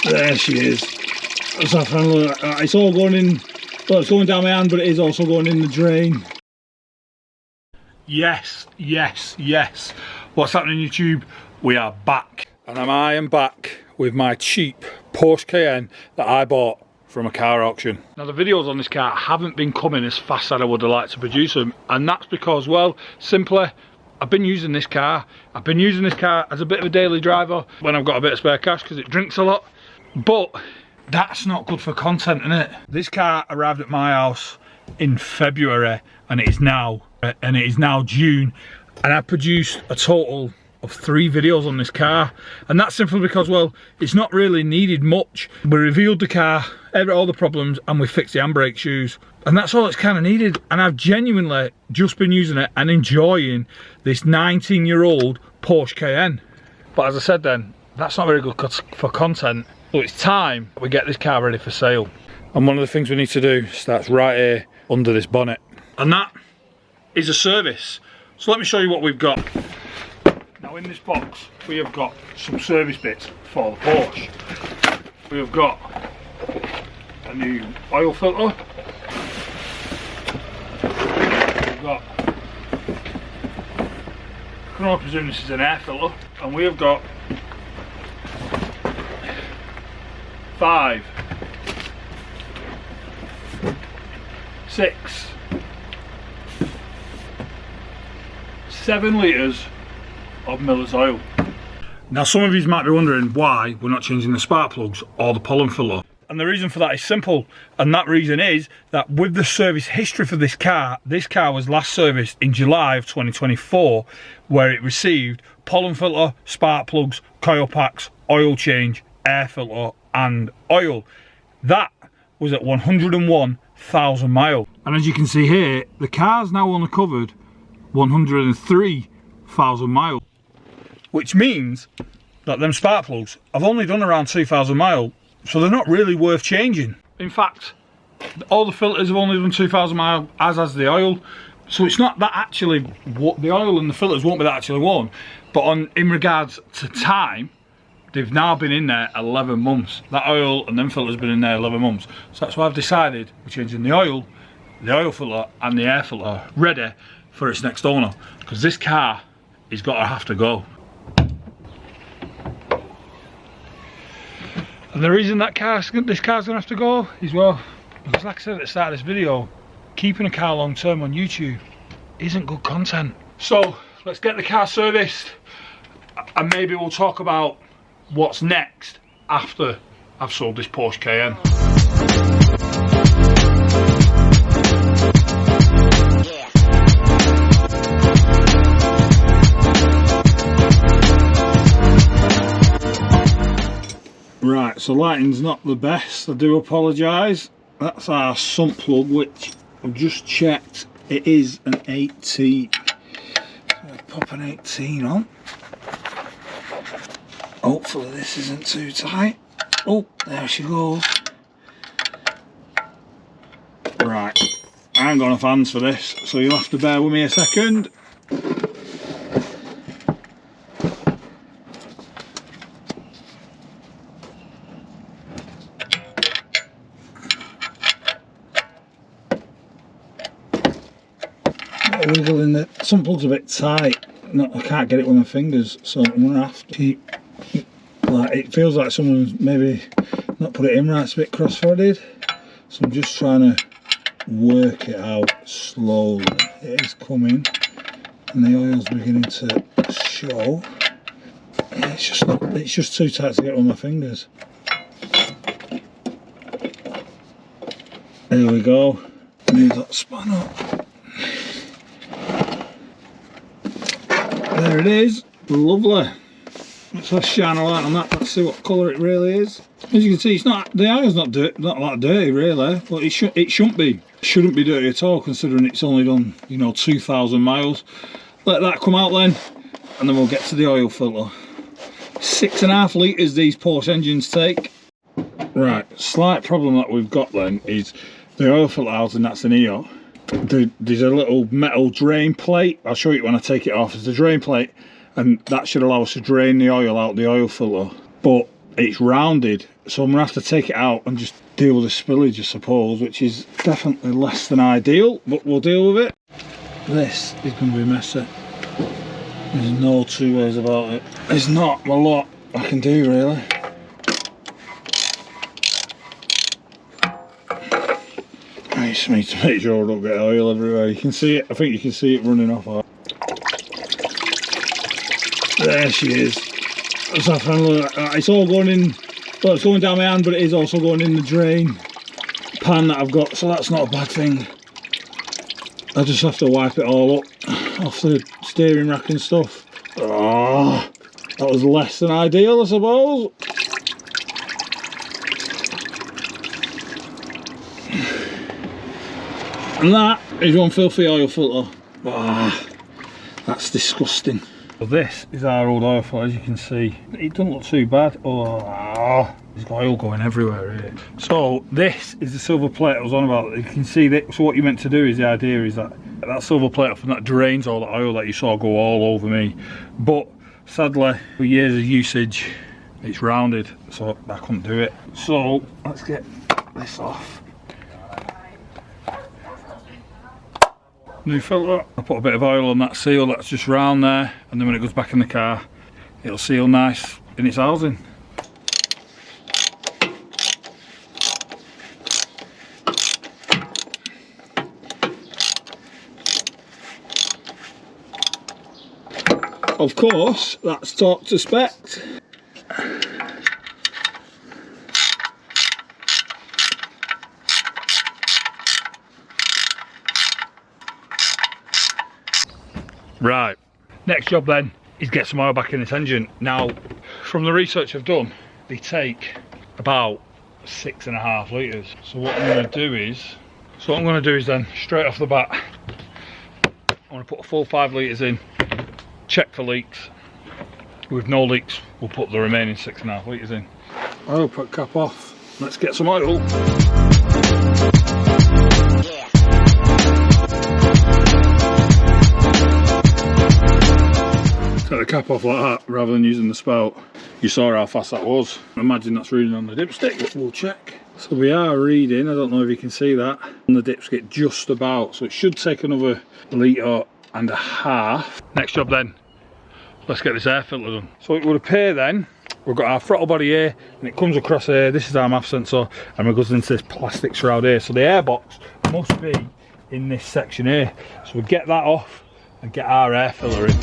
There she is. It's all going in, well, it's going down my hand, but it is also going in the drain. Yes, yes, yes. What's happening YouTube? We are back. And I am back with my cheap Porsche Cayenne that I bought from a car auction. Now the videos on this car haven't been coming as fast as I would have liked to produce them, and that's because, well, simply, I've been using this car. I've been using this car as a bit of a daily driver when I've got a bit of spare cash because it drinks a lot. But that's not good for content, innit? This car arrived at my house in February and it is now June, and I produced a total of 3 videos on this car, and that's simply because, well, it's not really needed much. We revealed the car, all the problems, and we fixed the handbrake shoes, and that's all it's kind of needed. And I've genuinely just been using it and enjoying this 19-year-old Porsche Cayenne. But as I said then, that's not very good for content, so it's time we get this car ready for sale. And one of the things we need to do starts right here under this bonnet, and that is a service. So let me show you what we've got. Now in this box we have got some service bits for the Porsche. We have got a new oil filter. We've got, I can only presume this is an air filter, and we have got 5, 6, 7 litres of Miller's oil. Now some of you might be wondering why we're not changing the spark plugs or the pollen filter, and the reason for that is simple, and that reason is that with the service history for this car was last serviced in July of 2024, where it received pollen filter, spark plugs, coil packs, oil change, air filter and oil. That was at 101,000 miles, and as you can see here, the car's now only covered 103,000 miles, which means that them spark plugs have only done around 2,000 miles, so they're not really worth changing. In fact, all the filters have only done 2,000 miles, as has the oil, so it's not that actually what the oil and the filters won't be that actually worn, but in regards to time, they've now been in there 11 months. That oil and them filters have been in there 11 months, so that's why I've decided we're changing the oil filter and the air filter ready for its next owner, because this car is got to have to go. And the reason that this car's gonna have to go is, well, because like I said at the start of this video, keeping a car long term on YouTube isn't good content. So let's get the car serviced, and maybe we'll talk about what's next after I've sold this Porsche Cayenne. Right, so lighting's not the best, I do apologise. That's our sump plug, which I've just checked, it is an 18. So I'll pop an 18 on. Hopefully this isn't too tight. Oh, there she goes. Right, I ain't got enough hands for this, so you'll have to bear with me a second. Wiggling the sump plug's a bit tight. No, I can't get it with my fingers, so I'm gonna have to keep, like, it feels like someone's maybe not put it in right, it's a bit cross-threaded, so I'm just trying to work it out slowly. It is coming and the oil's beginning to show. It's just too tight to get with my fingers. There we go. Move that span up. There it is, lovely. Let's shine a light on that. Let's see what colour it really is. As you can see, it's not, the oil's not that dirty really, but it shouldn't be. It shouldn't be dirty at all, considering it's only done, you know, 2,000 miles. Let that come out then, and then we'll get to the oil filter. 6.5 litres these Porsche engines take. Right, slight problem that we've got then is the oil filter out, and that's an EO. There's a little metal drain plate. I'll show you when I take it off. There's a drain plate, and that should allow us to drain the oil out the oil filter. But it's rounded, so I'm gonna have to take it out and just deal with the spillage, I suppose, which is definitely less than ideal, but we'll deal with it. This is gonna be messy. There's no two ways about it. There's not a lot I can do really. I just need to make sure I don't get oil everywhere. You can see it, I think you can see it running off. There she is. It's all going in, well, it's going down my hand, but it is also going in the drain pan that I've got, so that's not a bad thing. I just have to wipe it all up off the steering rack and stuff. Oh, that was less than ideal, I suppose. And that is one filthy oil filter. Ah, that's disgusting. So this is our old oil filter, as you can see. It doesn't look too bad. Oh, there's got oil going everywhere here. So this is the silver plate I was on about. You can see that. So what you're meant to do is, the idea is that silver plate off and that drains all the oil that you saw go all over me. But sadly, with years of usage, it's rounded, so I couldn't do it. So let's get this off. New filter. I put a bit of oil on that seal that's just round there, and then when it goes back in the car, it'll seal nice in its housing. Of course, that's torque to spec. Right, next job then is get some oil back in this engine. Now, from the research I've done, they take about 6.5 litres. So what I'm going to do is then, straight off the bat, I'm going to put a full 5 litres in, check for leaks. With no leaks, we'll put the remaining 6.5 litres in. Oil put cap off. Let's get some oil. Take the cap off like that rather than using the spout. You saw how fast that was. I imagine that's reading on the dipstick, but we'll check. So we are reading, I don't know if you can see that, on the dipstick just about. So it should take another 1.5 litres. Next job then, let's get this air filter done. So it would appear then, we've got our throttle body here, and it comes across here. This is our MAF sensor, and it goes into this plastic shroud here. So the air box must be in this section here. So we'll get that off and get our air filler in.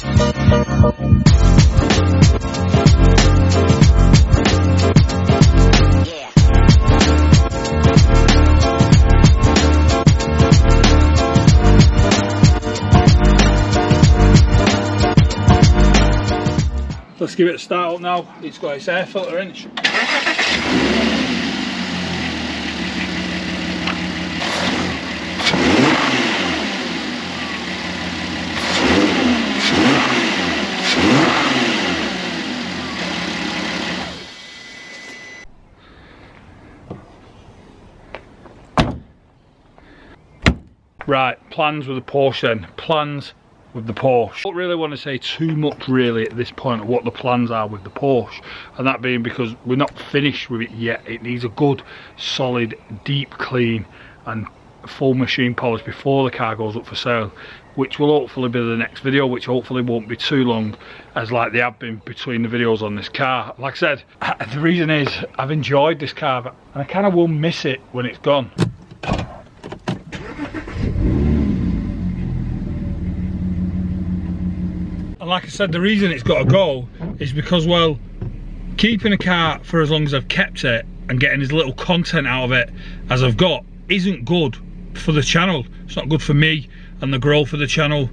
Let's give it a start up now. It's got its air filter in. Right, plans with the Porsche then. Plans with the Porsche. I don't really want to say too much really at this point of what the plans are with the Porsche, and that being because we're not finished with it yet. It needs a good solid deep clean and full machine polish before the car goes up for sale, which will hopefully be the next video, which hopefully won't be too long as like they have been between the videos on this car. Like I said, the reason is I've enjoyed this car and I kind of will miss it when it's gone. And like I said, the reason it's got to go is because, well, keeping a car for as long as I've kept it and getting as little content out of it as I've got isn't good for the channel. It's not good for me and the growth of the channel.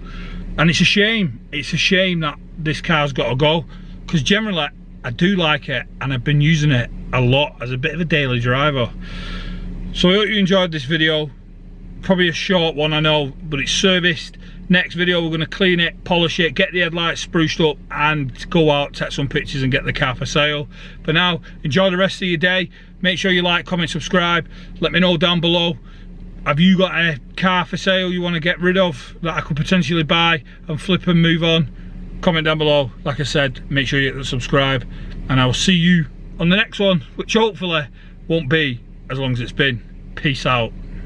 And it's a shame. It's a shame that this car's got to go, because generally I do like it and I've been using it a lot as a bit of a daily driver. So I hope you enjoyed this video. Probably a short one, I know, but it's serviced. Next video we're going to clean it, polish it, get the headlights spruced up and go out, take some pictures and get the car for sale. For now, enjoy the rest of your day. Make sure you like, comment, subscribe. Let me know down below, have you got a car for sale you want to get rid of that I could potentially buy and flip and move on? Comment down below. Like I said, make sure you hit the subscribe, and I will see you on the next one, which hopefully won't be as long as it's been. Peace out.